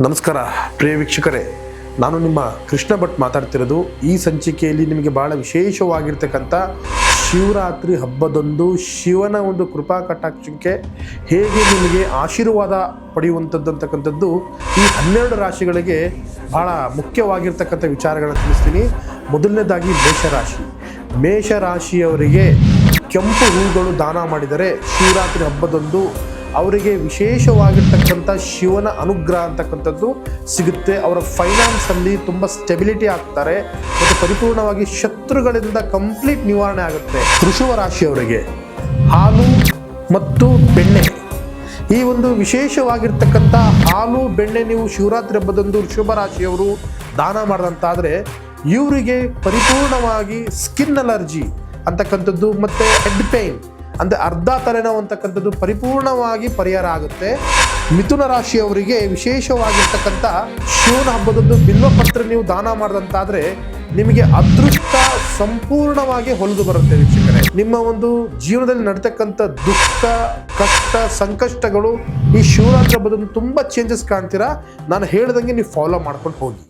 ನಮಸ್ಕಾರ ಪ್ರಿಯ ವೀಕ್ಷಕರೇ, ನಾನು ನಿಮ್ಮ ಕೃಷ್ಣ ಭಟ್ ಮಾತಾಡ್ತಿರೋದು. ಈ ಸಂಚಿಕೆಯಲ್ಲಿ ನಿಮಗೆ ಬಹಳ ವಿಶೇಷವಾಗಿರ್ತಕ್ಕಂಥ ಶಿವರಾತ್ರಿ ಹಬ್ಬದಂದು ಶಿವನ ಒಂದು ಕೃಪಾ ಕಟಾಕ್ಷಕ್ಕೆ ಹೇಗೆ ನಿಮಗೆ ಆಶೀರ್ವಾದ ಪಡೆಯುವಂಥದ್ದು ಅಂತಕ್ಕಂಥದ್ದು ಈ 12 ರಾಶಿಗಳಿಗೆ ಬಹಳ ಮುಖ್ಯವಾಗಿರ್ತಕ್ಕಂಥ ವಿಚಾರಗಳನ್ನು ತಿಳಿಸ್ತೀನಿ. ಮೊದಲನೇದಾಗಿ ಮೇಷರಾಶಿಯವರಿಗೆ ಕೆಂಪು ಹೂಗಳು ದಾನ ಮಾಡಿದರೆ ಶಿವರಾತ್ರಿ ಹಬ್ಬದಂದು ಅವರಿಗೆ ವಿಶೇಷವಾಗಿರ್ತಕ್ಕಂಥ ಶಿವನ ಅನುಗ್ರಹ ಅಂತಕ್ಕಂಥದ್ದು ಸಿಗುತ್ತೆ. ಅವರ ಫೈನಾನ್ಸಲ್ಲಿ ತುಂಬ ಸ್ಟೆಬಿಲಿಟಿ ಆಗ್ತಾರೆ ಮತ್ತು ಪರಿಪೂರ್ಣವಾಗಿ ಶತ್ರುಗಳಿಂದ ಕಂಪ್ಲೀಟ್ ನಿವಾರಣೆ ಆಗುತ್ತೆ. ವೃಷಭ ರಾಶಿಯವರಿಗೆ ಹಾಲು ಮತ್ತು ಬೆಣ್ಣೆ, ಈ ಒಂದು ವಿಶೇಷವಾಗಿರ್ತಕ್ಕಂಥ ಹಾಲು ಬೆಣ್ಣೆ ನೀವು ಶಿವರಾತ್ರಿ ಹಬ್ಬದಂದು ವೃಷಭ ರಾಶಿಯವರು ದಾನ ಮಾಡಿದಂತಾದರೆ ಇವರಿಗೆ ಪರಿಪೂರ್ಣವಾಗಿ ಸ್ಕಿನ್ ಅಲರ್ಜಿ ಅಂತಕ್ಕಂಥದ್ದು ಮತ್ತು ಹೆಡ್ ಪೇಯ್ನ್ ಅಂದರೆ ಅರ್ಧ ತಲೆನೋವು ಅಂತಕ್ಕಂಥದ್ದು ಪರಿಪೂರ್ಣವಾಗಿ ಪರಿಹಾರ ಆಗುತ್ತೆ. ಮಿಥುನ ರಾಶಿಯವರಿಗೆ ವಿಶೇಷವಾಗಿರ್ತಕ್ಕಂಥ ಶಿವನ ಹಬ್ಬದಂದು ಬಿಲ್ವಪತ್ರ ನೀವು ದಾನ ಮಾಡಿದಂತಾದರೆ ನಿಮಗೆ ಅದೃಷ್ಟ ಸಂಪೂರ್ಣವಾಗಿ ಹೊಲಿದು ಬರುತ್ತೆ. ವೀಕ್ಷಕರೇ, ನಿಮ್ಮ ಒಂದು ಜೀವನದಲ್ಲಿ ನಡ್ತಕ್ಕಂಥ ದುಃಖ, ಕಷ್ಟ, ಸಂಕಷ್ಟಗಳು ಈ ಶಿವರಾತ್ರಿ ಹಬ್ಬದಂದು ತುಂಬ ಚೇಂಜಸ್ ಕಾಣ್ತೀರಾ. ನಾನು ಹೇಳ್ದಂಗೆ ನೀವು ಫಾಲೋ ಮಾಡ್ಕೊಂಡು ಹೋಗಿ.